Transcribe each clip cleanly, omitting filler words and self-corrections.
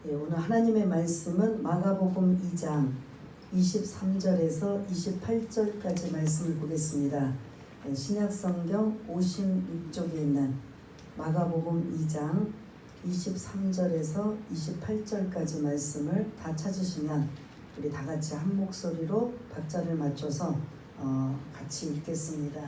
오늘 하나님의 말씀은 마가복음 2장 23절에서 28절까지 말씀을 보겠습니다. 신약성경 56쪽에 있는 마가복음 2장 23절에서 28절까지 말씀을 다 찾으시면 우리 다 같이 한 목소리로 박자를 맞춰서 같이 읽겠습니다.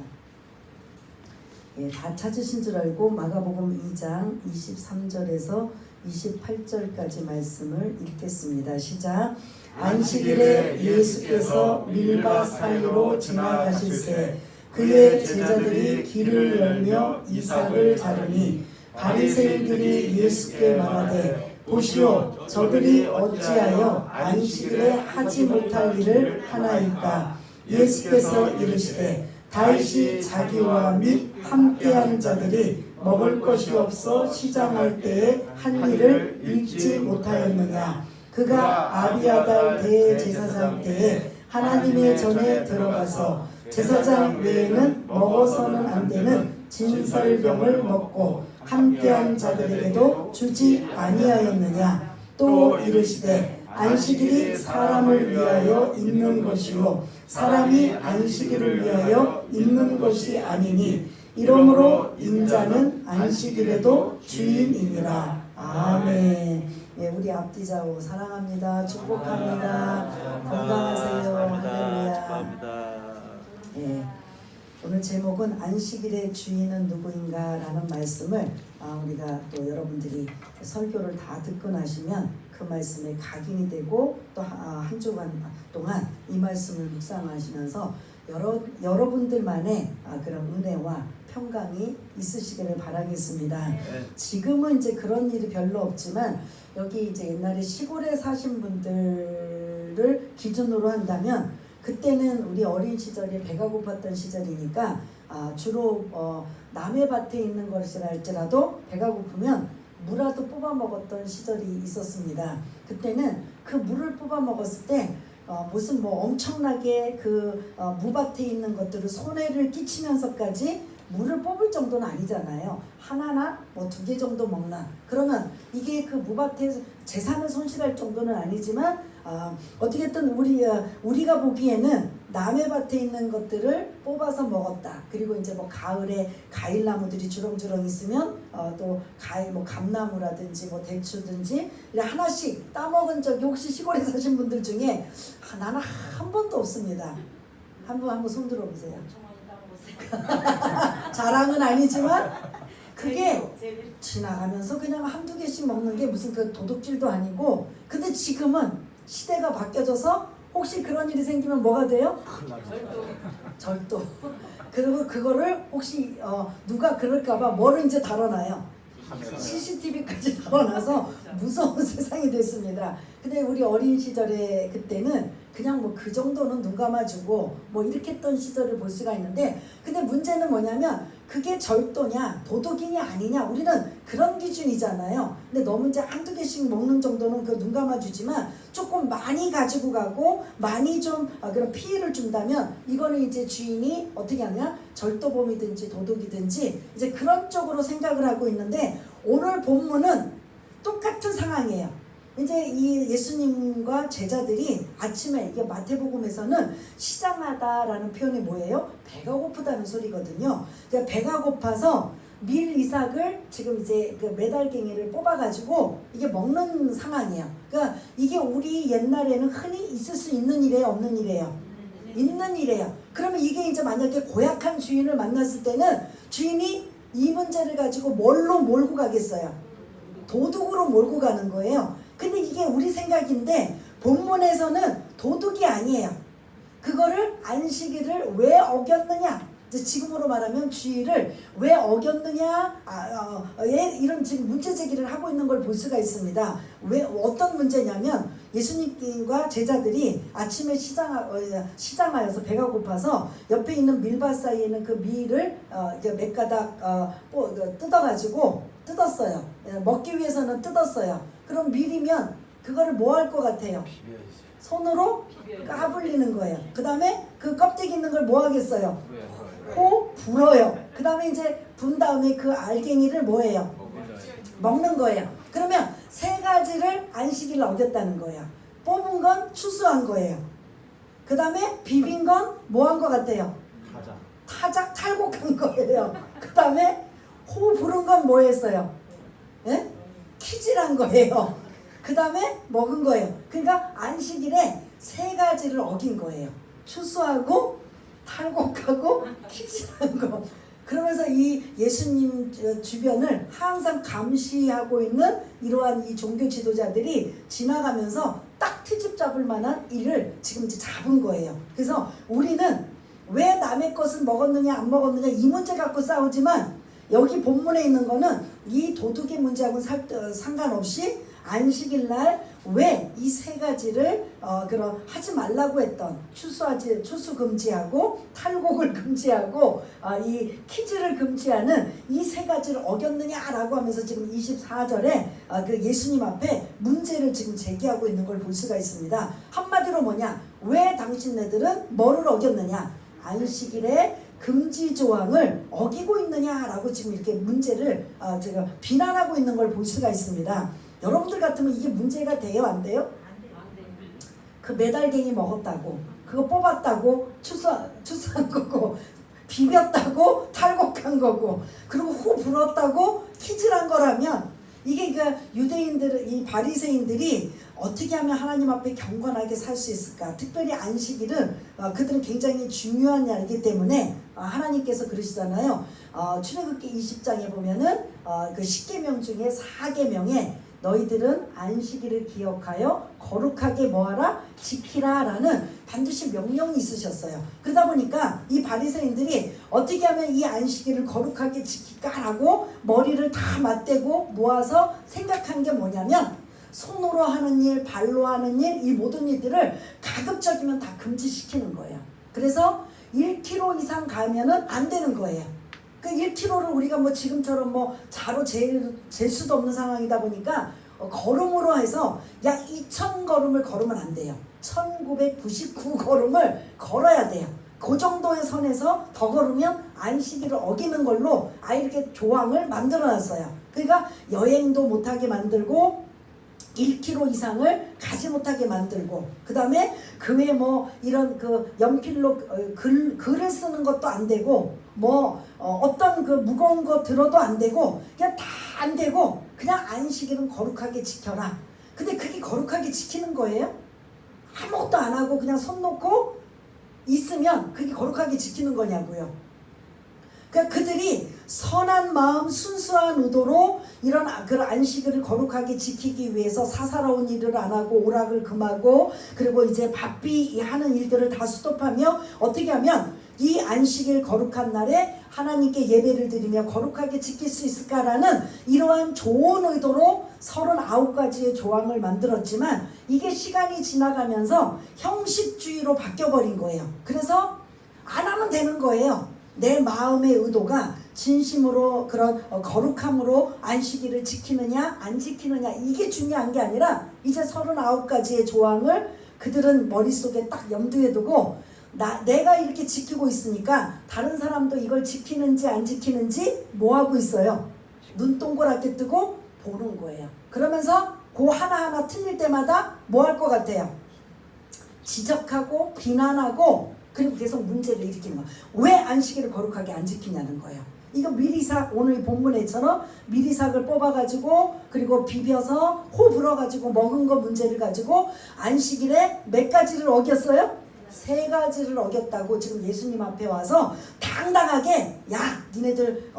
다 찾으신 줄 알고 마가복음 2장 23절에서 28절까지 말씀을 읽겠습니다. 시작. 안식일에 예수께서 밀밭 사이로 지나가실새 그의 제자들이 길을 열며 이삭을 자르니 바리새인들이 예수께 말하되 보시오, 저들이 어찌하여 안식일에 하지 못할 일을 하나이까? 예수께서 이르시되 다윗이 자기와 및 함께한 자들이 먹을 것이 없어 시장할 때에 한 일을 읽지 못하였느냐? 그가 아비아달 대제사장 때에 하나님의 전에 들어가서 제사장 외에는 먹어서는 안 되는 진설병을 먹고 함께한 자들에게도 주지 아니하였느냐? 또 이르시되 안식일이 사람을 위하여 있는 것이요 사람이 안식일을 위하여 있는 것이 아니니 이러므로 인자는 안식일에도 주인이니라. 아멘. 우리 앞뒤좌우 사랑합니다. 축복합니다. 건강하세요. 할렐루야. 오늘 제목은 안식일의 주인은 누구인가 라는 말씀을 우리가 또 여러분들이 설교를 다 듣고 나시면 그 말씀에 각인이 되고 또 한 주간 동안 이 말씀을 묵상하시면서 여러분들만의 그런 은혜와 평강이 있으시기를 바라겠습니다. 지금은 이제 그런 일이 별로 없지만 여기 이제 옛날에 시골에 사신 분들을 기준으로 한다면 그때는 우리 어린 시절에 배가 고팠던 시절이니까 주로 남의 밭에 있는 것이라 할지라도 배가 고프면 무라도 뽑아 먹었던 시절이 있었습니다. 그때는 그 물을 뽑아 먹었을 때 무슨 엄청나게 그 무밭에 있는 것들을 손해를 끼치면서까지 물을 뽑을 정도는 아니잖아요. 하나나 두 개 정도 먹나. 그러면 이게 그 무밭에 재산을 손실할 정도는 아니지만 어떻게든 우리가 보기에는 남의 밭에 있는 것들을 뽑아서 먹었다. 그리고 이제 가을에 과일나무들이 주렁주렁 있으면 또 감나무라든지 대추든지 하나씩 따먹은 적이 혹시 시골에 사신 분들 중에 나는 한 번도 없습니다. 한번 손 들어보세요. 자랑은 아니지만 그게 지나가면서 그냥 한두 개씩 먹는 게 무슨 그 도둑질도 아니고, 근데 지금은 시대가 바뀌어져서 혹시 그런 일이 생기면 뭐가 돼요? 절도. 그리고 그거를 혹시 누가 그럴까봐 뭐를 이제 다뤄놔요. CCTV까지 다뤄놔서 무서운 세상이 됐습니다. 근데 우리 어린 시절에 그때는 그냥 그 정도는 눈 감아주고 이렇게 했던 시절을 볼 수가 있는데, 근데 문제는 뭐냐면 그게 절도냐 도둑이냐 아니냐, 우리는 그런 기준이잖아요. 근데 너무 이제 한두 개씩 먹는 정도는 그 눈 감아주지만 조금 많이 가지고 가고 많이 좀 그런 피해를 준다면 이거는 이제 주인이 어떻게 하냐, 절도범이든지 도둑이든지 이제 그런 쪽으로 생각을 하고 있는데, 오늘 본문은 똑같은 상황이에요. 이제 이 예수님과 제자들이 아침에, 이게 마태복음에서는 시장하다라는 표현이 뭐예요? 배가 고프다는 소리거든요. 그러니까 배가 고파서 밀 이삭을 지금 이제 그 메달갱이를 뽑아가지고 이게 먹는 상황이에요. 그러니까 이게 우리 옛날에는 흔히 있을 수 있는 일이에요, 없는 일이에요? 있는 일이에요. 그러면 이게 이제 만약에 고약한 주인을 만났을 때는 주인이 이 문제를 가지고 뭘로 몰고 가겠어요? 도둑으로 몰고 가는 거예요. 근데 이게 우리 생각인데 본문에서는 도둑이 아니에요. 그거를 안식일을 왜 어겼느냐, 지금으로 말하면 주의를 왜 어겼느냐, 이런 지금 문제 제기를 하고 있는 걸 볼 수가 있습니다. 왜, 어떤 문제냐면 예수님과 제자들이 아침에 시장하여서 배가 고파서 옆에 있는 밀밭 사이에 있는 그 밀을 몇 가닥 뜯어가지고 뜯었어요. 먹기 위해서는 뜯었어요. 그럼 밀이면 그거를 뭐 할 것 같아요? 손으로 까불리는 거예요. 그 다음에 그 껍데기 있는 걸 뭐 하겠어요? 불어요. 그 다음에 이제 분 다음에 그 알갱이를 뭐 해요? 먹는 거예요. 그러면 세 가지를 안식일을 어겼다는 거예요. 뽑은 건 추수한 거예요. 그 다음에 비빈 건 뭐 한 거 같아요? 탈곡한 거예요. 그 다음에 호 부른 건 뭐 했어요? 예? 키질한 거예요. 그 다음에 먹은 거예요. 그러니까 안식일에 세 가지를 어긴 거예요. 추수하고 탈곡하고 키질한 거. 그러면서 이 예수님 주변을 항상 감시하고 있는 이러한 이 종교 지도자들이 지나가면서 딱 트집 잡을 만한 일을 지금 이제 잡은 거예요. 그래서 우리는 왜 남의 것을 먹었느냐 안 먹었느냐 이 문제 갖고 싸우지만 여기 본문에 있는 거는 이 도둑의 문제하고는 상관없이 안식일 날 왜 이 세 가지를 그런 하지 말라고 했던 추수 금지하고 탈곡을 금지하고 이 키즈를 금지하는 이 세 가지를 어겼느냐라고 하면서 지금 24절에 그 예수님 앞에 문제를 지금 제기하고 있는 걸 볼 수가 있습니다. 한마디로 뭐냐? 왜 당신네들은 뭐를 어겼느냐? 안식일에 금지 조항을 어기고 있느냐라고 지금 이렇게 문제를 제가 비난하고 있는 걸 볼 수가 있습니다. 여러분들 같으면 이게 문제가 돼요? 안 돼요? 안 돼요. 그 메달갱이 먹었다고 그거 뽑았다고 추수한 거고 비볐다고 탈곡한 거고 그리고 호 불었다고 키질한 거라면 이게 그 유대인들 이 바리새인들이 어떻게 하면 하나님 앞에 경건하게 살 수 있을까? 특별히 안식일은 그들은 굉장히 중요한 날이기 때문에 하나님께서 그러시잖아요. 출애굽기 20장에 보면은 그 10계명 중에 4계명에 너희들은 안식일을 기억하여 거룩하게 뭐하라? 지키라 라는 반드시 명령이 있으셨어요. 그러다 보니까 이 바리새인들이 어떻게 하면 이 안식일을 거룩하게 지킬까라고 머리를 다 맞대고 모아서 생각한 게 뭐냐면 손으로 하는 일, 발로 하는 일, 이 모든 일들을 가급적이면 다 금지시키는 거예요. 그래서 1km 이상 가면은 안 되는 거예요. 그 1km를 우리가 뭐 지금처럼 뭐 자로 잴 수도 없는 상황이다 보니까 걸음으로 해서 약 2000걸음을 걸으면 안 돼요. 1999걸음을 걸어야 돼요. 그 정도의 선에서 더 걸으면 안식일을 어기는 걸로 이렇게 조항을 만들어 놨어요. 그러니까 여행도 못하게 만들고 1km 이상을 가지 못하게 만들고 그 다음에 그 외에 뭐 이런 그 연필로 글을 쓰는 것도 안 되고 뭐 어떤 그 무거운 거 들어도 안 되고 그냥 다 안 되고 그냥 안식일은 거룩하게 지켜라. 근데 그게 거룩하게 지키는 거예요? 아무것도 안 하고 그냥 손 놓고 있으면 그게 거룩하게 지키는 거냐고요. 그러니까 그들이 선한 마음 순수한 의도로 이런 그런 안식일을 거룩하게 지키기 위해서 사사로운 일을 안 하고 오락을 금하고 그리고 이제 바삐 하는 일들을 다 스톱하며 어떻게 하면 이 안식일 거룩한 날에 하나님께 예배를 드리며 거룩하게 지킬 수 있을까라는 이러한 좋은 의도로 39가지의 조항을 만들었지만 이게 시간이 지나가면서 형식주의로 바뀌어버린 거예요. 그래서 안 하면 되는 거예요. 내 마음의 의도가 진심으로 그런 거룩함으로 안식일을 지키느냐 안 지키느냐 이게 중요한 게 아니라 이제 39가지의 조항을 그들은 머릿속에 딱 염두에 두고 내가 이렇게 지키고 있으니까 다른 사람도 이걸 지키는지 안 지키는지 뭐 하고 있어요? 눈 동그랗게 뜨고 보는 거예요. 그러면서 그 하나하나 틀릴 때마다 뭐 할 것 같아요? 지적하고 비난하고 그리고 계속 문제를 일으키는 거야. 왜 안식일을 거룩하게 안 지키냐는 거예요. 이거 미리삭 오늘 본문에처럼 미리삭을 뽑아가지고 그리고 비벼서 호 불어가지고 먹은 거 문제를 가지고 안식일에 몇 가지를 어겼어요? 3가지를 어겼다고 지금 예수님 앞에 와서 당당하게 야 니네들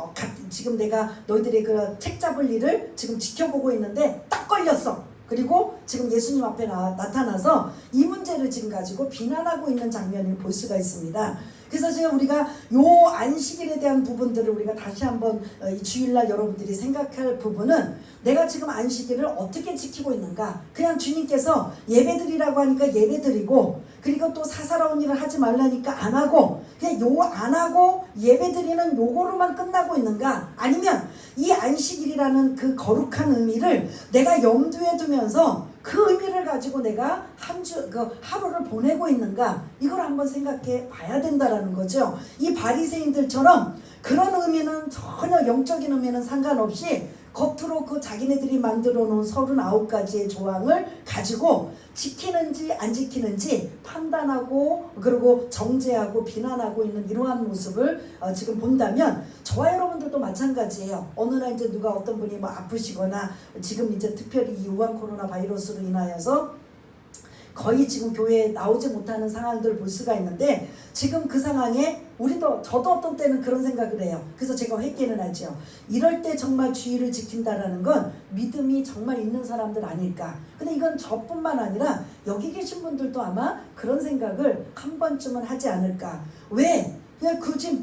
지금 내가 너희들의 그 책 잡을 일을 지금 지켜보고 있는데 딱 걸렸어. 그리고 지금 예수님 앞에 나타나서 이 문제를 지금 가지고 비난하고 있는 장면을 볼 수가 있습니다. 그래서 지금 우리가 요 안식일에 대한 부분들을 우리가 다시 한번 이 주일날 여러분들이 생각할 부분은 내가 지금 안식일을 어떻게 지키고 있는가. 그냥 주님께서 예배드리라고 하니까 예배드리고 그리고 또 사사로운 일을 하지 말라니까 안 하고 그냥 요 안 하고 예배드리는 요거로만 끝나고 있는가. 아니면 이 안식일이라는 그 거룩한 의미를 내가 염두에 두면서 그 의미를 가지고 내가 그 하루를 보내고 있는가. 이걸 한번 생각해 봐야 된다라는 거죠. 이 바리새인들처럼 그런 의미는 전혀 영적인 의미는 상관없이 겉으로 그 자기네들이 만들어 놓은 39가지의 조항을 가지고 지키는지 안 지키는지 판단하고 그리고 정죄하고 비난하고 있는 이러한 모습을 지금 본다면 저와 여러분들도 마찬가지예요. 어느 날 이제 누가 어떤 분이 뭐 아프시거나 지금 이제 특별히 이 유한 코로나 바이러스로 인하여서 거의 지금 교회에 나오지 못하는 상황들을 볼 수가 있는데 지금 그 상황에 저도 어떤 때는 그런 생각을 해요. 그래서 제가 회개는 하죠. 이럴 때 정말 주의를 지킨다라는 건 믿음이 정말 있는 사람들 아닐까. 근데 이건 저뿐만 아니라 여기 계신 분들도 아마 그런 생각을 한 번쯤은 하지 않을까. 왜? 그냥 굳이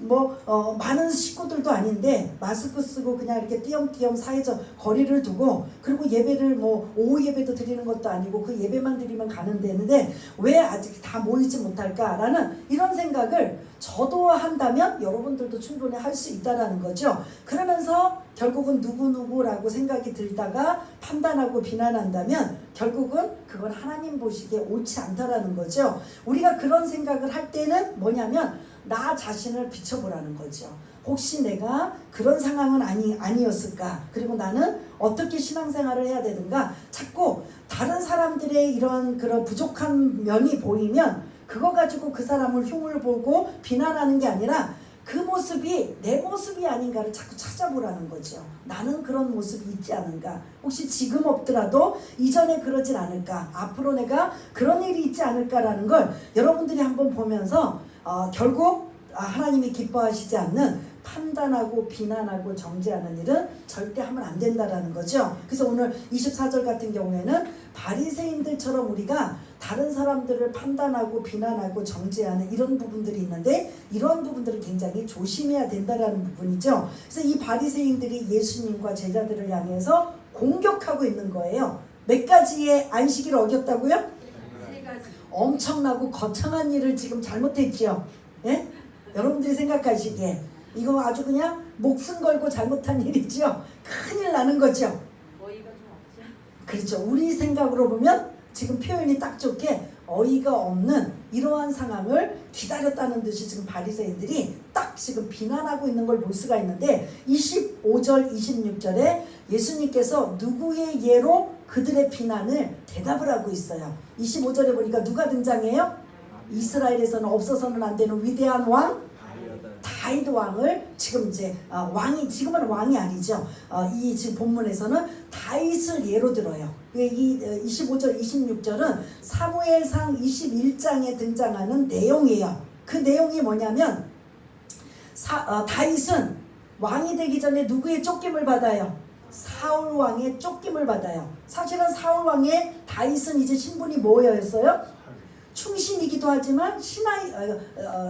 많은 식구들도 아닌데 마스크 쓰고 그냥 이렇게 띄엄띄엄 사회적 거리를 두고 그리고 예배를 오후 예배도 드리는 것도 아니고 그 예배만 드리면 가는 데인데 왜 아직 다 모이지 못할까라는 이런 생각을 저도 한다면 여러분들도 충분히 할 수 있다라는 거죠. 그러면서 결국은 누구라고 생각이 들다가 판단하고 비난한다면 결국은 그건 하나님 보시기에 옳지 않다라는 거죠. 우리가 그런 생각을 할 때는 뭐냐면 나 자신을 비춰보라는 거죠. 혹시 내가 그런 상황은 아니었을까? 그리고 나는 어떻게 신앙생활을 해야 되는가? 자꾸 다른 사람들의 이런 그런 부족한 면이 보이면 그거 가지고 그 사람을 흉을 보고 비난하는 게 아니라 그 모습이 내 모습이 아닌가를 자꾸 찾아보라는 거죠. 나는 그런 모습이 있지 않은가? 혹시 지금 없더라도 이전에 그러진 않을까? 앞으로 내가 그런 일이 있지 않을까라는 걸 여러분들이 한번 보면서 결국 하나님이 기뻐하시지 않는 판단하고 비난하고 정죄하는 일은 절대 하면 안 된다라는 거죠. 그래서 오늘 24절 같은 경우에는 바리새인들처럼 우리가 다른 사람들을 판단하고 비난하고 정죄하는 이런 부분들이 있는데 이런 부분들을 굉장히 조심해야 된다라는 부분이죠. 그래서 이 바리새인들이 예수님과 제자들을 향해서 공격하고 있는 거예요. 몇 가지의 안식일을 어겼다고요? 3가지. 엄청나고 거창한 일을 지금 잘못했죠. 예? 여러분들이 생각하시기에 이거 아주 그냥 목숨 걸고 잘못한 일이죠. 큰일 나는 거죠. 어이가 좀 없죠. 그렇죠. 우리 생각으로 보면 지금 표현이 딱 좋게 어이가 없는 이러한 상황을 기다렸다는 듯이 지금 바리새인들이 딱 지금 비난하고 있는 걸 볼 수가 있는데 25절 26절에 예수님께서 누구의 예로 그들의 비난을 대답을 하고 있어요. 25절에 보니까 누가 등장해요? 이스라엘에서는 없어서는 안 되는 위대한 왕 다윗 왕을 지금 이제 왕이 지금은 왕이 아니죠. 이 지금 본문에서는 다윗을 예로 들어요. 이 25절 26절은 사무엘상 21장에 등장하는 내용이에요. 그 내용이 뭐냐면 다윗은 왕이 되기 전에 누구의 쫓김을 받아요? 사울 왕의 쫓김을 받아요. 사실은 사울 왕의 다윗은 이제 신분이 뭐였어요? 충신이기도 하지만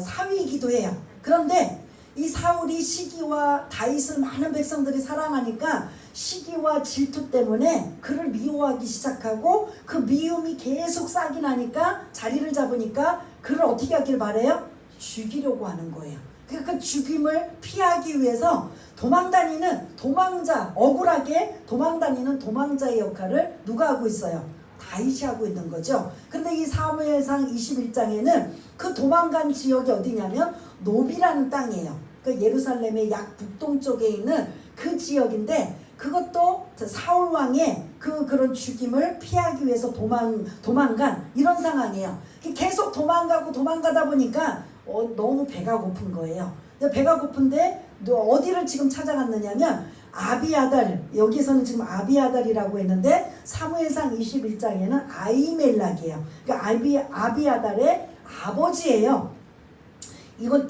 사위이기도 해요. 그런데 이 사울이 시기와 다윗을 많은 백성들이 사랑하니까 시기와 질투 때문에 그를 미워하기 시작하고 그 미움이 계속 쌓이 나니까 자리를 잡으니까 그를 어떻게 하길 바래요? 죽이려고 하는 거예요. 그러니까 그 죽임을 피하기 위해서 억울하게 도망다니는 도망자의 역할을 누가 하고 있어요? 다윗이 하고 있는 거죠. 그런데 이 사무엘상 21장에는 그 도망간 지역이 어디냐면 노비라는 땅이에요. 그 예루살렘의 약 북동쪽에 있는 그 지역인데 그것도 사울 왕의 그런 죽임을 피하기 위해서 도망간 이런 상황이에요. 계속 도망가다 보니까 너무 배가 고픈 거예요. 배가 고픈데 어디를 지금 찾아갔느냐면 아비아달, 여기서는 지금 아비아달이라고 했는데 사무엘상 21장에는 아히멜락이에요. 그러니까 아비아달의 아버지예요. 이건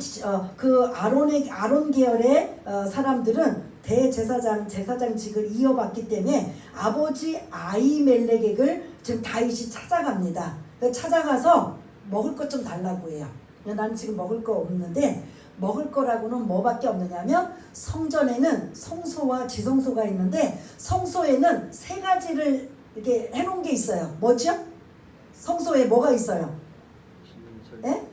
그 아론 계열의 사람들은 제사장직을 이어받기 때문에 아버지 아히멜렉을 지금 다윗이 찾아갑니다. 찾아가서 먹을 것 좀 달라고 해요. 나는 지금 먹을 거 없는데 먹을 거라고는 뭐밖에 없느냐면 성전에는 성소와 지성소가 있는데 성소에는 3가지를 이렇게 해놓은 게 있어요. 뭐죠? 성소에 뭐가 있어요? 예?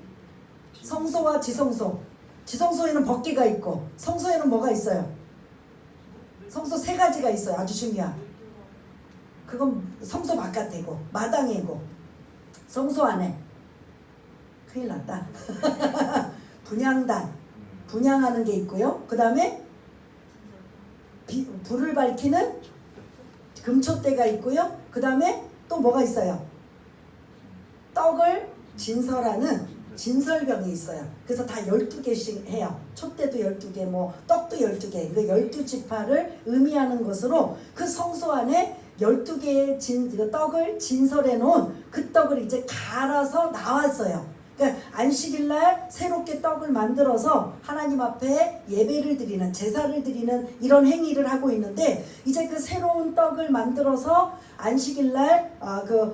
성소와 지성소. 지성소에는 법궤가 있고 성소에는 뭐가 있어요? 성소 3가지가 있어요. 아주 중요한. 그건 성소 바깥이고 마당이고 성소 안에. 큰일 났다. 분향단. 분향하는 게 있고요. 그 다음에 불을 밝히는 금촛대가 있고요. 그 다음에 또 뭐가 있어요? 떡을 진설하는 진설병이 있어요. 그래서 다 12개씩 해요. 촛대도 12개, 뭐 떡도 12개. 그 12지파를 의미하는 것으로 그 성소 안에 12개의 그 떡을 진설해 놓은 그 떡을 이제 갈아서 나왔어요. 그러니까 안식일날 새롭게 떡을 만들어서 하나님 앞에 예배를 드리는, 제사를 드리는 이런 행위를 하고 있는데, 이제 그 새로운 떡을 만들어서 안식일날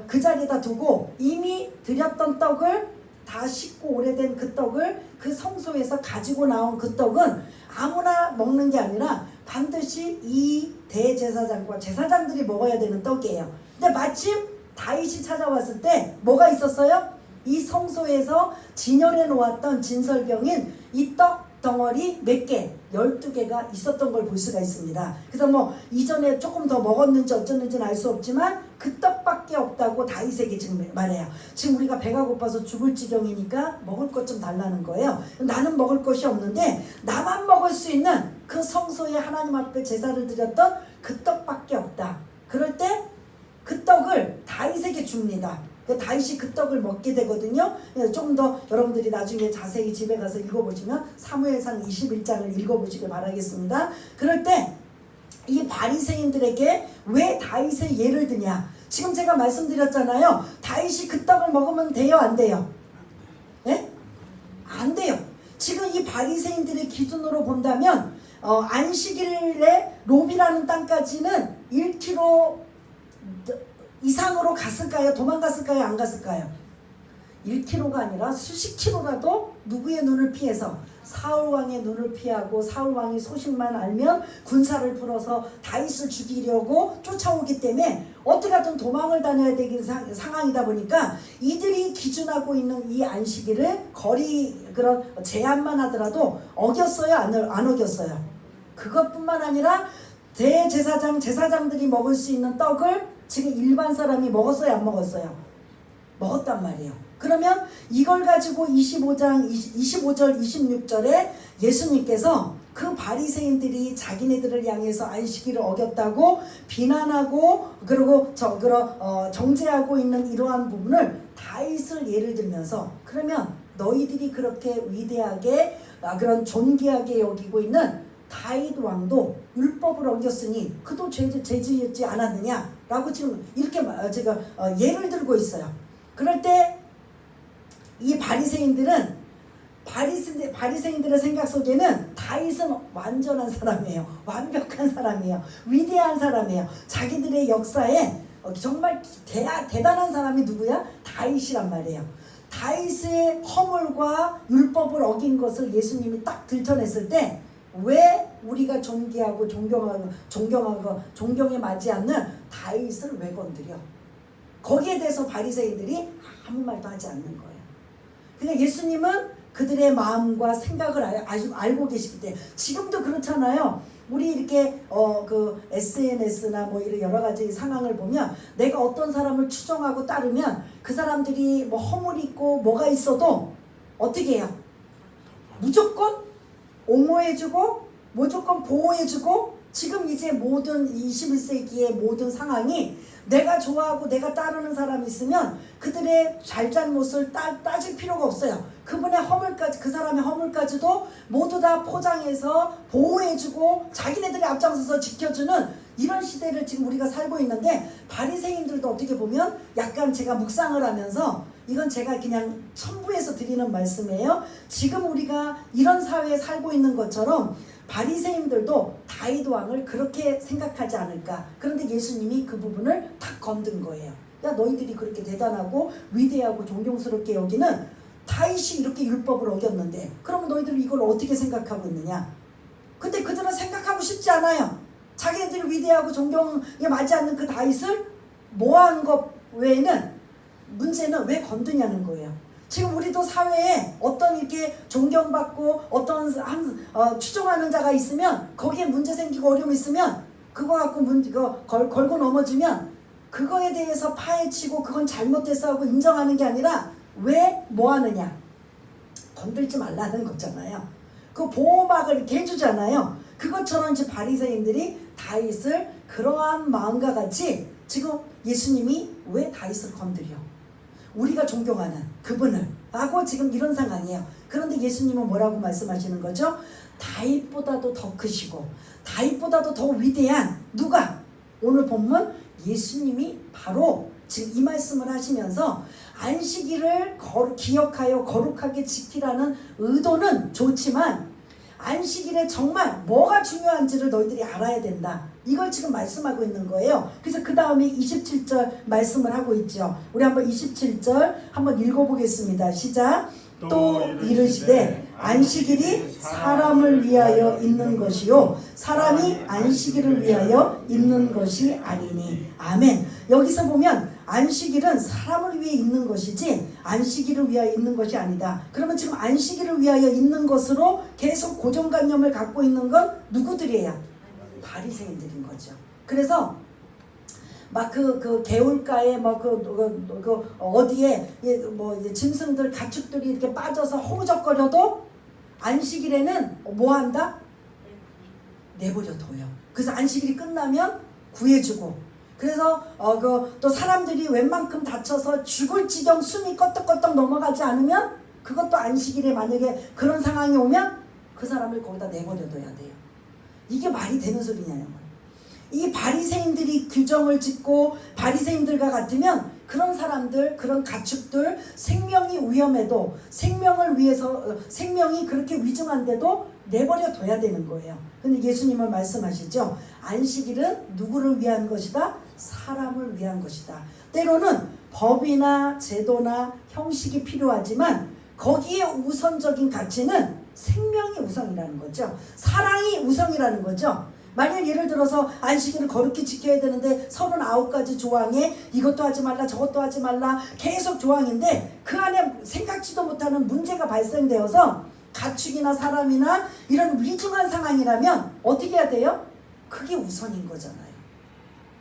그 자리에다 두고 이미 드렸던 떡을 다 식고 오래된 그 떡을 그 성소에서 가지고 나온 그 떡은 아무나 먹는 게 아니라 반드시 이 대제사장과 제사장들이 먹어야 되는 떡이에요. 근데 마침 다윗이 찾아왔을 때 뭐가 있었어요? 이 성소에서 진열해 놓았던 진설병인 이 떡 덩어리 몇 개? 12개가 있었던 걸 볼 수가 있습니다. 그래서 뭐 이전에 조금 더 먹었는지 어쩌는지는 알 수 없지만 그 떡밖에 없다고 다윗에게 지금 말해요. 지금 우리가 배가 고파서 죽을 지경이니까 먹을 것 좀 달라는 거예요. 나는 먹을 것이 없는데 나만 먹을 수 있는 그 성소에 하나님 앞에 제사를 드렸던 그 떡밖에 없다. 그럴 때 그 떡을 다윗에게 줍니다. 다윗이 그 떡을 먹게 되거든요. 좀 더 여러분들이 나중에 자세히 집에 가서 읽어보시면 사무엘상 21장을 읽어보시길 바라겠습니다. 그럴 때 이 바리새인들에게 왜 다윗의 예를 드냐? 지금 제가 말씀드렸잖아요. 다윗이 그 떡을 먹으면 돼요, 안 돼요? 네? 안 돼요. 지금 이 바리새인들의 기준으로 본다면 안식일에 롭이라는 땅까지는 1km 이상으로 갔을까요? 도망갔을까요? 안 갔을까요? 1km가 아니라 수십 킬로라도 누구의 눈을 피해서 사울왕의 눈을 피하고 사울왕이 소식만 알면 군사를 풀어서 다윗을 죽이려고 쫓아오기 때문에 어떻게 하든 도망을 다녀야 되는 상황이다 보니까 이들이 기준하고 있는 이 안식일을 거리 그런 제한만 하더라도 어겼어요? 안 어겼어요? 그것뿐만 아니라 대제사장, 제사장들이 먹을 수 있는 떡을 지금 일반 사람이 먹었어요? 안 먹었어요? 먹었단 말이에요. 그러면 이걸 가지고 25절 26절에 예수님께서 그 바리새인들이 자기네들을 향해서 안식일을 어겼다고 비난하고 그리고 정죄하고 있는 이러한 부분을 다윗을 예를 들면서, 그러면 너희들이 그렇게 위대하게 그런 존귀하게 여기고 있는 다윗 왕도 율법을 어겼으니 그도 죄지었지 않았느냐라고 지금 이렇게 제가 예를 들고 있어요. 그럴 때 이 바리새인들의 생각 속에는 다윗은 완전한 사람이에요. 완벽한 사람이에요. 위대한 사람이에요. 자기들의 역사에 정말 대단한 사람이 누구야? 다윗이란 말이에요. 다윗의 허물과 율법을 어긴 것을 예수님이 딱 들춰냈을 때 왜 우리가 존귀하고 존경에 맞지 않는 다윗을 왜 건드려? 거기에 대해서 바리새인들이 아무 말도 하지 않는 거예요. 그러니까 예수님은 그들의 마음과 생각을 알고 계시기 때문에 지금도 그렇잖아요. 우리 이렇게 그 SNS나 뭐 이런 여러 가지 상황을 보면 내가 어떤 사람을 추종하고 따르면 그 사람들이 뭐 허물이 있고 뭐가 있어도 어떻게 해요? 무조건 옹호해주고 무조건 보호해주고, 지금 이제 모든 21세기의 모든 상황이 내가 좋아하고 내가 따르는 사람이 있으면 그들의 잘잘못을 따질 필요가 없어요. 그분의 허물까지, 그 사람의 허물까지도 모두 다 포장해서 보호해주고 자기네들이 앞장서서 지켜주는 이런 시대를 지금 우리가 살고 있는데, 바리새인들도 어떻게 보면 약간 제가 묵상을 하면서 이건 제가 그냥 첨부해서 드리는 말씀이에요. 지금 우리가 이런 사회에 살고 있는 것처럼 바리새인들도 다윗 왕을 그렇게 생각하지 않을까. 그런데 예수님이 그 부분을 탁 건든 거예요. 야, 너희들이 그렇게 대단하고 위대하고 존경스럽게 여기는 다윗이 이렇게 율법을 어겼는데 그러면 너희들은 이걸 어떻게 생각하고 있느냐. 근데 그들은 생각하고 싶지 않아요. 자기네들이 위대하고 존경에 맞지 않는 그 다윗을 모한 것 외에는 문제는 왜 건드냐는 거예요. 지금 우리도 사회에 어떤 이렇게 존경받고 어떤 추종하는 자가 있으면 거기에 문제 생기고 어려움이 있으면 그거 갖고 걸고 넘어지면 그거에 대해서 파헤치고 그건 잘못됐어 하고 인정하는 게 아니라 왜 뭐 하느냐? 건들지 말라는 거잖아요. 그 보호막을 이렇게 해주잖아요. 그것처럼 이제 바리새인들이 다윗을 그러한 마음과 같이 지금 예수님이 왜 다윗을 건드려? 우리가 존경하는 그분을 하고 지금 이런 상황이에요. 그런데 예수님은 뭐라고 말씀하시는 거죠? 다윗보다도 더 크시고 다윗보다도 더 위대한 누가? 오늘 본문 예수님이 바로 지금 이 말씀을 하시면서 안식일을 기억하여 거룩하게 지키라는 의도는 좋지만 안식일에 정말 뭐가 중요한지를 너희들이 알아야 된다. 이걸 지금 말씀하고 있는 거예요. 그래서 그 다음에 27절 말씀을 하고 있죠. 우리 한번 27절 한번 읽어보겠습니다. 시작. 또 이르시되 안식일이 사람을 위하여 있는 것이요 사람이 안식일을 위하여 있는 것이 아니니. 아멘. 여기서 보면 안식일은 사람을 위해 있는 것이지 안식일을 위하여 있는 것이 아니다. 그러면 지금 안식일을 위하여 있는 것으로 계속 고정관념을 갖고 있는 건 누구들이에요? 바리새인들인 거죠. 그래서 막 그 개울가에 어디에 짐승들 가축들이 이렇게 빠져서 허우적거려도 안식일에는 뭐 한다? 내버려 둬요. 그래서 안식일이 끝나면 구해주고. 그래서 또 사람들이 웬만큼 다쳐서 죽을 지경 숨이 껐떡껐떡 넘어가지 않으면 그것도 안식일에 만약에 그런 상황이 오면 그 사람을 거기다 내버려 둬야 돼요. 이게 말이 되는 소리냐요. 이 바리새인들이 규정을 짓고 바리새인들과 같으면 그런 사람들, 그런 가축들 생명이 위험해도 생명을 위해서 생명이 그렇게 위중한데도 내버려 둬야 되는 거예요. 근데 예수님은 말씀하시죠. 안식일은 누구를 위한 것이다? 사람을 위한 것이다. 때로는 법이나 제도나 형식이 필요하지만 거기에 우선적인 가치는 생명이 우선이라는 거죠. 사랑이 우선이라는 거죠. 만약 예를 들어서 안식일을 거룩히 지켜야 되는데 39가지 조항에 이것도 하지 말라 저것도 하지 말라 계속 조항인데 그 안에 생각지도 못하는 문제가 발생되어서 가축이나 사람이나 이런 위중한 상황이라면 어떻게 해야 돼요? 그게 우선인 거잖아요.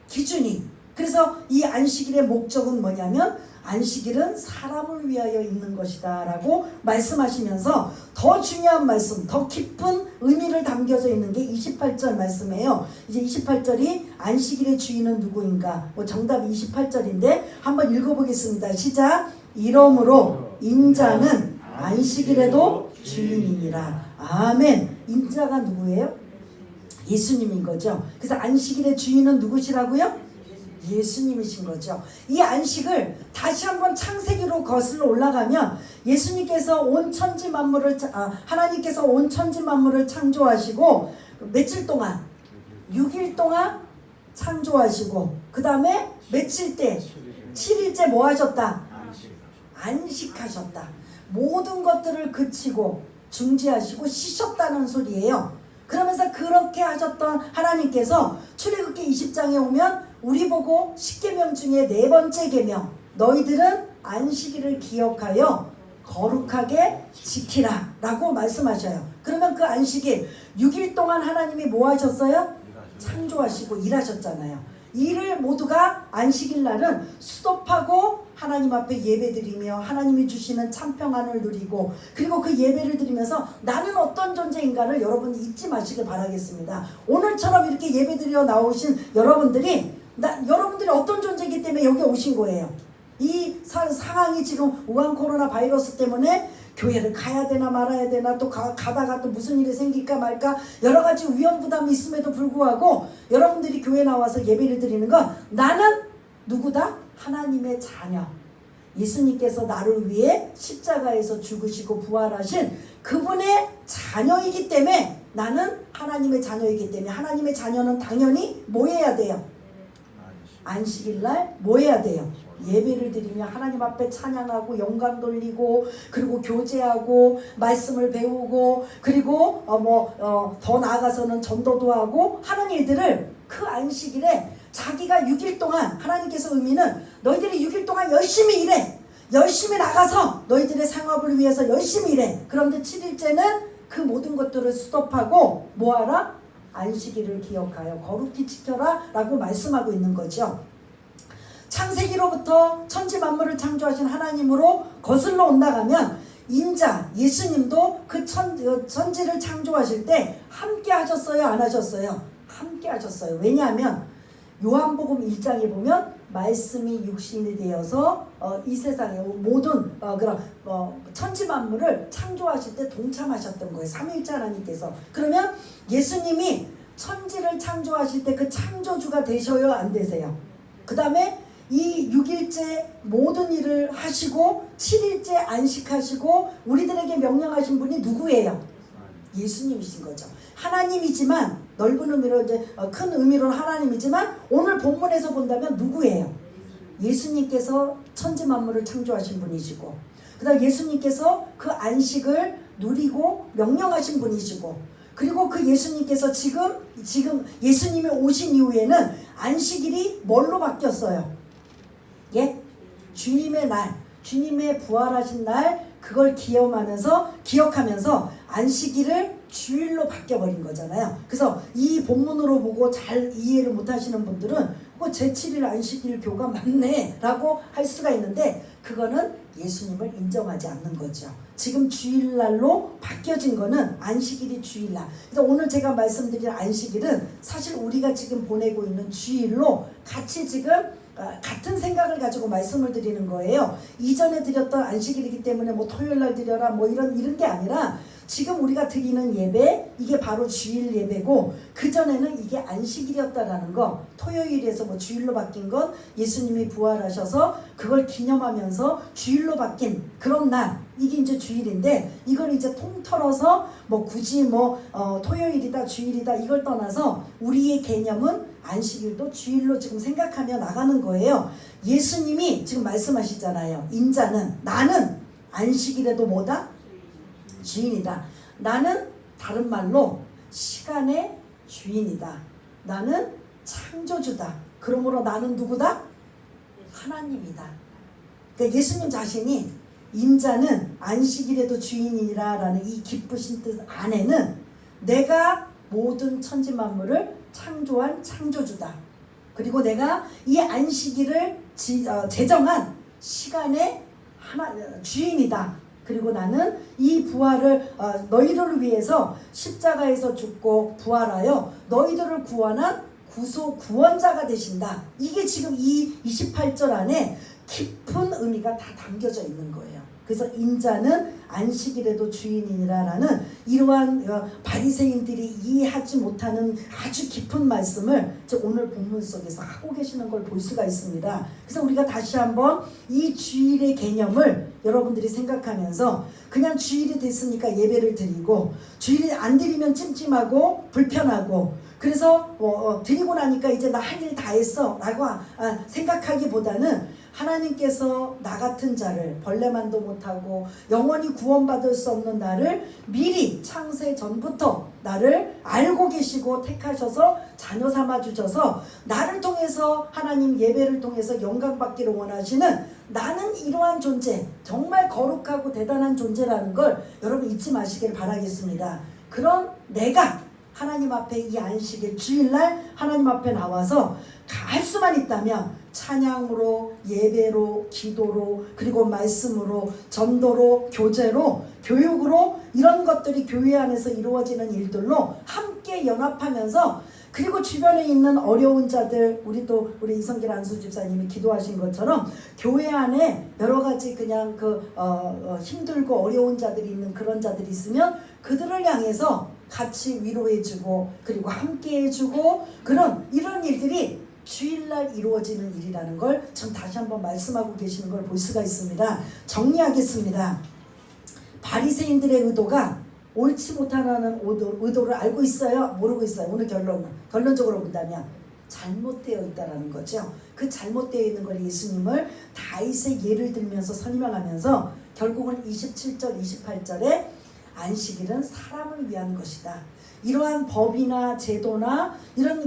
기준이. 그래서 이 안식일의 목적은 뭐냐면 안식일은 사람을 위하여 있는 것이다 라고 말씀하시면서 더 중요한 말씀, 더 깊은 의미를 담겨져 있는 게 28절 말씀이에요. 이제 28절이 안식일의 주인은 누구인가? 정답이 28절인데 한번 읽어보겠습니다. 시작. 이러므로 인자는 안식일에도 주인이니라. 아멘. 인자가 누구예요? 예수님인 거죠. 그래서 안식일의 주인은 누구시라고요? 예수님이신 거죠. 이 안식을 다시 한번 창세기로 거슬러 올라가면 예수님께서 온 천지 만물을 하나님께서 온 천지 만물을 창조하시고 며칠 동안 6일 동안 창조하시고 그 다음에 며칠 때 7일째 뭐 하셨다? 안식하셨다. 모든 것들을 그치고 중지하시고 쉬셨다는 소리예요. 그러면서 그렇게 하셨던 하나님께서 출애굽기 20장에 오면 우리 보고 10계명 중에 4번째 계명 너희들은 안식일을 기억하여 거룩하게 지키라 라고 말씀하셔요. 그러면 그 안식일 6일 동안 하나님이 뭐 하셨어요? 창조하시고 일하셨잖아요. 이를 모두가 안식일 날은 수도하고 하나님 앞에 예배드리며 하나님이 주시는 참평안을 누리고 그리고 그 예배를 드리면서 나는 어떤 존재인가를 여러분이 잊지 마시길 바라겠습니다. 오늘처럼 이렇게 예배드려 나오신 여러분들이 여러분들이 어떤 존재이기 때문에 여기 오신 거예요. 이 상황이 지금 우한 코로나 바이러스 때문에 교회를 가야 되나 말아야 되나 또 가다가 또 무슨 일이 생길까 말까 여러 가지 위험 부담이 있음에도 불구하고 여러분들이 교회 나와서 예배를 드리는 건 나는 누구다? 하나님의 자녀. 예수님께서 나를 위해 십자가에서 죽으시고 부활하신 그분의 자녀이기 때문에 나는 하나님의 자녀이기 때문에 하나님의 자녀는 당연히 뭐 해야 돼요? 안식일날 뭐 해야 돼요? 예배를 드리며 하나님 앞에 찬양하고 영광 돌리고 그리고 교제하고 말씀을 배우고 그리고 더 나아가서는 전도도 하고 하는 일들을 그 안식일에 자기가 6일 동안 하나님께서 의미는 너희들이 6일 동안 열심히 일해. 열심히 나가서 너희들의 상업을 위해서 열심히 일해. 그런데 7일째는 그 모든 것들을 스톱하고 뭐하라? 안식일을 기억하여 거룩히 지켜라 라고 말씀하고 있는 거죠. 창세기로부터 천지 만물을 창조하신 하나님으로 거슬러 온다가면 인자 예수님도 그 천지를 창조하실 때 함께 하셨어요? 안 하셨어요? 함께 하셨어요. 왜냐하면 요한복음 1장에 보면 말씀이 육신이 되어서 이 세상의 모든 그런 천지 만물을 창조하실 때 동참하셨던 거예요. 삼위일체 하나님께서. 그러면 예수님이 천지를 창조하실 때 그 창조주가 되셔요, 안 되세요? 그 다음에 이 6일째 모든 일을 하시고 7일째 안식하시고 우리들에게 명령하신 분이 누구예요? 예수님이신 거죠. 하나님이지만 넓은 의미로 이제 큰 의미로 하나님이지만 오늘 본문에서 본다면 누구예요? 예수님께서 천지 만물을 창조하신 분이시고 그다음 예수님께서 그 안식을 누리고 명령하신 분이시고 그리고 그 예수님께서 지금 예수님이 오신 이후에는 안식일이 뭘로 바뀌었어요? 예? 주님의 날, 주님의 부활하신 날 그걸 기억하면서 안식일을 주일로 바뀌어버린 거잖아요. 그래서 이 본문으로 보고 잘 이해를 못하시는 분들은 제7일 안식일 교가 맞네 라고 할 수가 있는데 그거는 예수님을 인정하지 않는 거죠. 지금 주일날로 바뀌어진 거는 안식일이 주일날. 그래서 오늘 제가 말씀드린 안식일은 사실 우리가 지금 보내고 있는 주일로 같이 지금 같은 생각을 가지고 말씀을 드리는 거예요. 이전에 드렸던 안식일이기 때문에 뭐 토요일날 드려라 뭐 이런 게 아니라 지금 우리가 드리는 예배 이게 바로 주일 예배고 그전에는 이게 안식일이었다라는 거. 토요일에서 뭐 주일로 바뀐 건 예수님이 부활하셔서 그걸 기념하면서 주일로 바뀐 그런 날 이게 이제 주일인데 이걸 이제 통틀어서 뭐 굳이 토요일이다 주일이다 이걸 떠나서 우리의 개념은 안식일도 주일로 지금 생각하며 나가는 거예요. 예수님이 지금 말씀하시잖아요. 인자는 나는 안식일에도 뭐다? 주인이다. 나는 다른 말로 시간의 주인이다. 나는 창조주다. 그러므로 나는 누구다? 하나님이다. 그러니까 예수님 자신이 인자는 안식일에도 주인이라라는 이 기쁘신 뜻 안에는 내가 모든 천지 만물을 창조한 창조주다. 그리고 내가 이 안식일을 제정한 시간의 주인이다. 그리고 나는 이 부활을 너희들을 위해서 십자가에서 죽고 부활하여 너희들을 구원한 구원자가 되신다. 이게 지금 이 28절 안에 깊은 의미가 다 담겨져 있는 거예요. 그래서 인자는 안식일에도 주인이라는 이러한 바리새인들이 이해하지 못하는 아주 깊은 말씀을 오늘 본문 속에서 하고 계시는 걸 볼 수가 있습니다. 그래서 우리가 다시 한번 이 주일의 개념을 여러분들이 생각하면서 그냥 주일이 됐으니까 예배를 드리고 주일이 안 드리면 찜찜하고 불편하고 그래서 드리고 나니까 이제 나 할 일 다 했어 라고 생각하기보다는 하나님께서 나 같은 자를 벌레만도 못하고 영원히 구원받을 수 없는 나를 미리 창세 전부터 나를 알고 계시고 택하셔서 자녀 삼아 주셔서 나를 통해서 하나님 예배를 통해서 영광 받기를 원하시는 나는 이러한 존재 정말 거룩하고 대단한 존재라는 걸 여러분 잊지 마시길 바라겠습니다. 그런 내가 하나님 앞에 이 안식일 주일날 하나님 앞에 나와서 할 수만 있다면 찬양으로 예배로 기도로 그리고 말씀으로 전도로 교제로 교육으로 이런 것들이 교회 안에서 이루어지는 일들로 함께 연합하면서 그리고 주변에 있는 어려운 자들 우리 이성길 안수 집사님이 기도하신 것처럼 교회 안에 여러 가지 그냥 힘들고 어려운 자들이 있는 그런 자들이 있으면 그들을 향해서 같이 위로해주고 그리고 함께해주고 이런 일들이 주일날 이루어지는 일이라는 걸 전 다시 한번 말씀하고 계시는 걸 볼 수가 있습니다. 정리하겠습니다. 바리새인들의 의도가 옳지 못하는 의도를 알고 있어요? 모르고 있어요? 오늘 결론적으로 본다면 잘못되어 있다는 거죠. 그 잘못되어 있는 걸 예수님을 다윗의 예를 들면서 설명하면서 결국은 27절 28절에 안식일은 사람을 위한 것이다. 이러한 법이나 제도나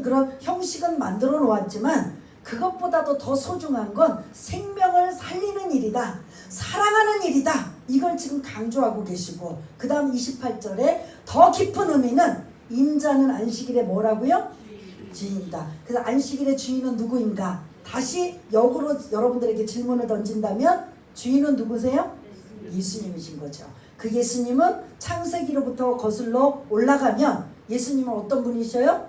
그런 형식은 만들어 놓았지만 그것보다도 더 소중한 건 생명을 살리는 일이다. 사랑하는 일이다. 이걸 지금 강조하고 계시고 그 다음 28절에 더 깊은 의미는 인자는 안식일에 뭐라고요? 주인이다. 그래서 안식일의 주인은 누구인가? 다시 역으로 여러분들에게 질문을 던진다면 주인은 누구세요? 예수님이신 거죠. 그 예수님은 창세기로부터 거슬러 올라가면 예수님은 어떤 분이셔요?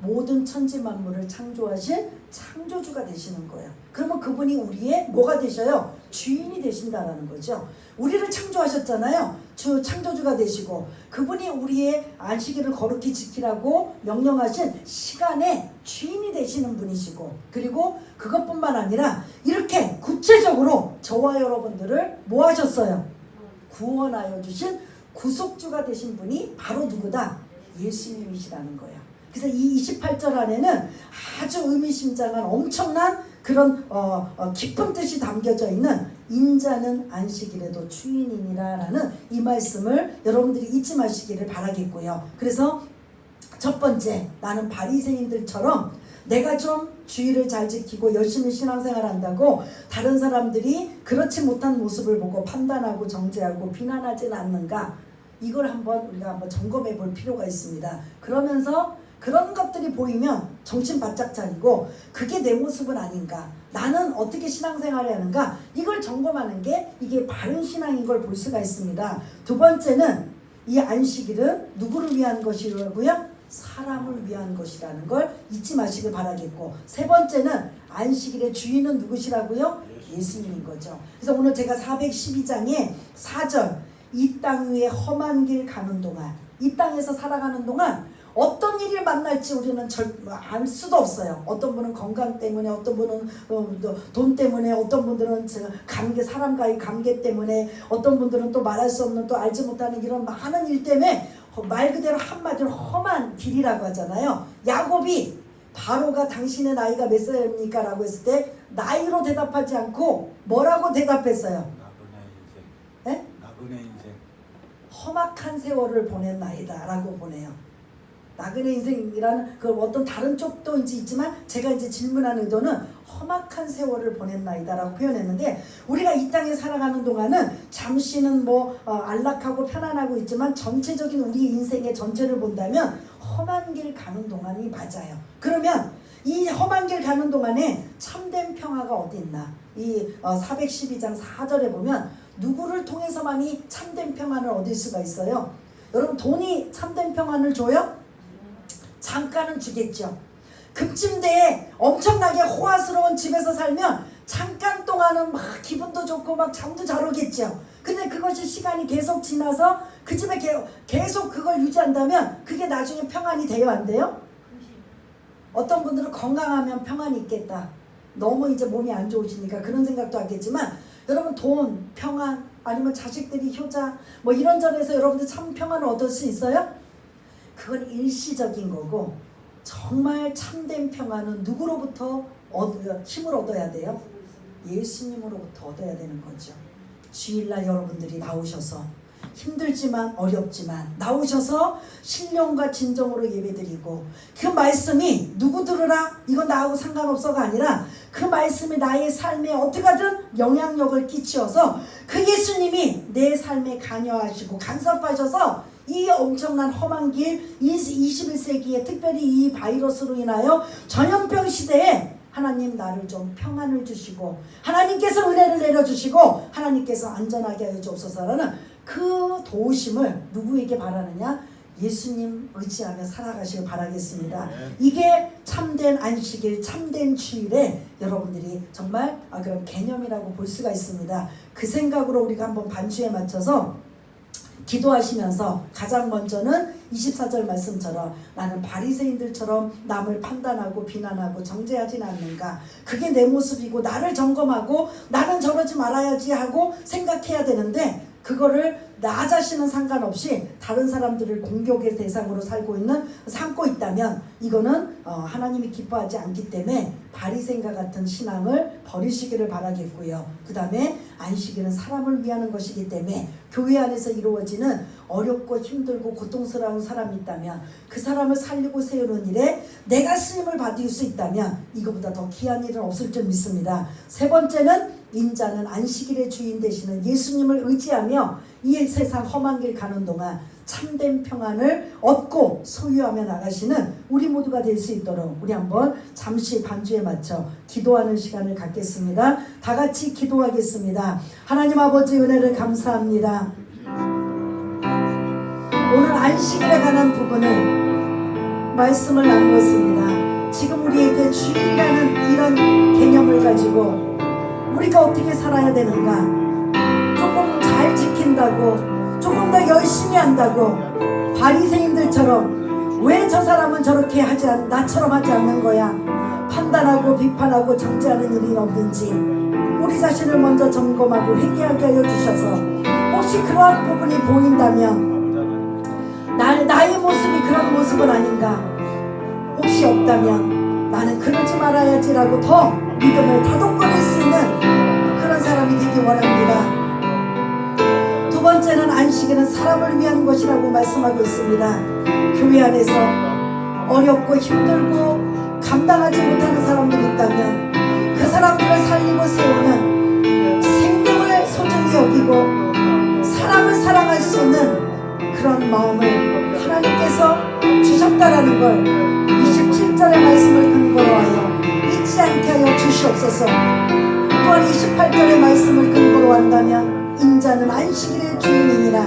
모든 천지 만물을 창조하신 창조주가 되시는 거예요. 그러면 그분이 우리의 뭐가 되셔요? 주인이 되신다라는 거죠. 우리를 창조하셨잖아요. 창조주가 되시고 그분이 우리의 안식일을 거룩히 지키라고 명령하신 시간의 주인이 되시는 분이시고 그리고 그것뿐만 아니라 이렇게 구체적으로 저와 여러분들을 뭐 하셨어요? 구원하여 주신 구속주가 되신 분이 바로 누구다? 예수님이시라는 거예요. 그래서 이 28절 안에는 아주 의미심장한 엄청난 그런 깊은 뜻이 담겨져 있는 인자는 안식일에도 주인이니라라는 이 말씀을 여러분들이 잊지 마시기를 바라겠고요. 그래서 첫 번째, 나는 바리새인들처럼 내가 좀 주의를 잘 지키고 열심히 신앙생활 한다고 다른 사람들이 그렇지 못한 모습을 보고 판단하고 정죄하고 비난하진 않는가, 이걸 우리가 한번 점검해 볼 필요가 있습니다. 그러면서 그런 것들이 보이면 정신 바짝 차리고 그게 내 모습은 아닌가, 나는 어떻게 신앙생활을 하는가, 이걸 점검하는 게 이게 바른 신앙인 걸 볼 수가 있습니다. 두 번째는 이 안식일은 누구를 위한 것이라고요? 사람을 위한 것이라는 걸 잊지 마시길 바라겠고, 세 번째는 안식일의 주인은 누구시라고요? 예수님인 거죠. 그래서 오늘 제가 412장에 4절, 이 땅 위에 험한 길 가는 동안, 이 땅에서 살아가는 동안 어떤 일을 만날지 우리는 알 수도 없어요. 어떤 분은 건강 때문에, 어떤 분은 돈 때문에, 어떤 분들은 사람과의 관계 때문에, 어떤 분들은 또 말할 수 없는, 또 알지 못하는 이런 많은 일 때문에 말 그대로 한마디로 험한 길이라고 하잖아요. 야곱이 바로가 당신의 나이가 몇 살입니까? 라고 했을 때 나이로 대답하지 않고 뭐라고 대답했어요? 나그네 인생. 험악한 세월을 보낸 나이다 라고 보내요. 나그네 인생이라는 그 어떤 다른 쪽도 있지만 제가 이제 질문한 의도는 험악한 세월을 보낸 나이다 라고 표현했는데, 우리가 이 땅에 살아가는 동안은 잠시는 안락하고 편안하고 있지만 전체적인 우리 인생의 전체를 본다면 험한 길 가는 동안이 맞아요. 그러면 이 험한 길 가는 동안에 참된 평화가 어디 있나? 이 412장 4절에 보면 누구를 통해서만이 참된 평안을 얻을 수가 있어요? 여러분, 돈이 참된 평안을 줘요? 잠깐은 주겠죠. 급침대에 엄청나게 호화스러운 집에서 살면 잠깐 동안은 막 기분도 좋고 막 잠도 잘 오겠죠. 근데 그것이 시간이 계속 지나서 그 집에 계속 그걸 유지한다면 그게 나중에 평안이 돼요, 안 돼요? 어떤 분들은 건강하면 평안이 있겠다, 너무 이제 몸이 안 좋으시니까 그런 생각도 하겠지만, 여러분, 돈, 평안, 아니면 자식들이 효자 이런저런 해서 여러분들 참 평안을 얻을 수 있어요? 그건 일시적인 거고, 정말 참된 평안은 누구로부터 힘을 얻어야 돼요? 예수님으로부터 얻어야 되는 거죠. 주일날 여러분들이 나오셔서 힘들지만 어렵지만 나오셔서 신령과 진정으로 예배드리고, 그 말씀이 누구 들으라 이건 나하고 상관없어가 아니라 그 말씀이 나의 삶에 어떻게든 영향력을 끼치어서 그 예수님이 내 삶에 관여하시고 간섭하셔서 이 엄청난 험한 길, 21세기에 특별히 이 바이러스로 인하여 전염병 시대에 하나님 나를 좀 평안을 주시고, 하나님께서 은혜를 내려주시고, 하나님께서 안전하게 하여 주옵소서라는 그 도우심을 누구에게 바라느냐? 예수님 의지하며 살아가시길 바라겠습니다. 이게 참된 안식일, 참된 주일에 여러분들이 정말 그런 개념이라고 볼 수가 있습니다. 그 생각으로 우리가 한번 반주에 맞춰서 기도하시면서 가장 먼저는 24절 말씀처럼 나는 바리새인들처럼 남을 판단하고 비난하고 정죄하진 않는가, 그게 내 모습이고 나를 점검하고 나는 저러지 말아야지 하고 생각해야 되는데, 그거를 나 자신은 상관없이 다른 사람들을 공격의 대상으로 삼고 있다면 이거는 하나님이 기뻐하지 않기 때문에 바리새인과 같은 신앙을 버리시기를 바라겠고요. 그 다음에 안식일은 사람을 위하는 것이기 때문에 교회 안에서 이루어지는 어렵고 힘들고 고통스러운 사람이 있다면 그 사람을 살리고 세우는 일에 내가 쓰임을 받을 수 있다면 이거보다 더 귀한 일은 없을 줄 믿습니다. 세 번째는 인자는 안식일의 주인 되시는 예수님을 의지하며 이 세상 험한 길 가는 동안 참된 평안을 얻고 소유하며 나가시는 우리 모두가 될 수 있도록 우리 한번 잠시 반주에 맞춰 기도하는 시간을 갖겠습니다. 다 같이 기도하겠습니다. 하나님 아버지, 은혜를 감사합니다. 오늘 안식일에 관한 부분을 말씀을 나누었습니다. 지금 우리에게 주일이라는 이런 개념을 가지고 우리가 어떻게 살아야 되는가, 조금 잘 지킨다고, 조금 더 열심히 한다고 바리새인들처럼 왜 저 사람은 저렇게 하지 나처럼 하지 않는 거야 판단하고 비판하고 정죄하는 일이 없는지 우리 자신을 먼저 점검하고 회개하게 하여 주셔서, 혹시 그러한 부분이 보인다면 나의 모습이 그런 모습은 아닌가, 혹시 없다면 나는 그러지 말아야지라고 더 믿음을 다독거릴 수 있는 그런 사람이 되기 원합니다. 두 번째는 안식일은 사람을 위한 것이라고 말씀하고 있습니다. 교회 안에서 어렵고 힘들고 감당하지 못하는 사람들이 있다면 그 사람들을 살리고 세우는, 생명을 소중히 여기고 사람을 사랑할 수 있는 그런 마음을 하나님께서 주셨다라는 걸 27절의 말씀을 근거로 하여 잊지 않게 하여 주시옵소서. 또한 28절의 말씀을 근거로 한다면 인자는 안식일의 주인이니라.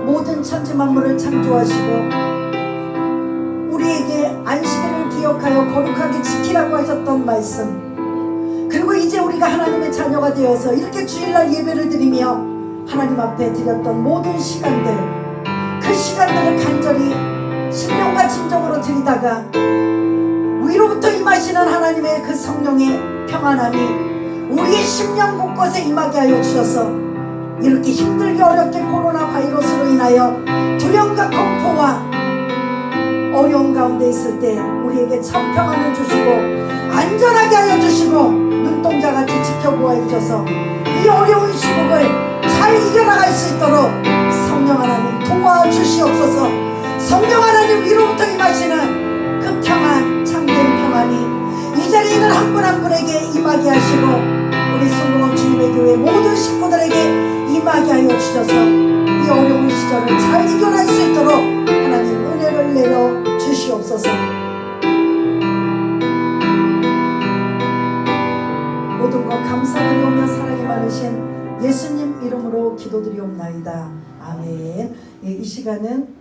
모든 천지 만물을 창조하시고 우리에게 안식일을 기억하여 거룩하게 지키라고 하셨던 말씀, 그리고 이제 우리가 하나님의 자녀가 되어서 이렇게 주일날 예배를 드리며 하나님 앞에 드렸던 모든 시간들, 그 시간들을 간절히 신령과 진정으로 드리다가 위로부터 임하시는 하나님의 그 성령의 평안함이 우리의 심령 곳곳에 임하게 하여 주셔서 이렇게 힘들게 어렵게 코로나 바이러스로 인하여 두려움과 공포와 어려운 가운데 있을 때 우리에게 참 평안을 주시고 안전하게 하여 주시고 눈동자같이 지켜보아 주셔서 이 어려운 시국을 잘 이겨나갈 수 있도록 성령 하나님 도와주시옵소서. 성령 하나님 위로부터 임하시는 그 평안, 참된 평안이 이 자리에 있는 한 분 한 분에게 임하게 하시고 우리 순복음 주님의 교회 모든 식구들에게 임하게 하여 주셔서 이 어려운 시절을 잘 이겨낼 수 있도록 하나님 은혜를 내려 주시옵소서. 모든 것 감사드리오며 사랑이 많으신 예수님 이름으로 기도드리옵나이다. 아멘. 이 시간은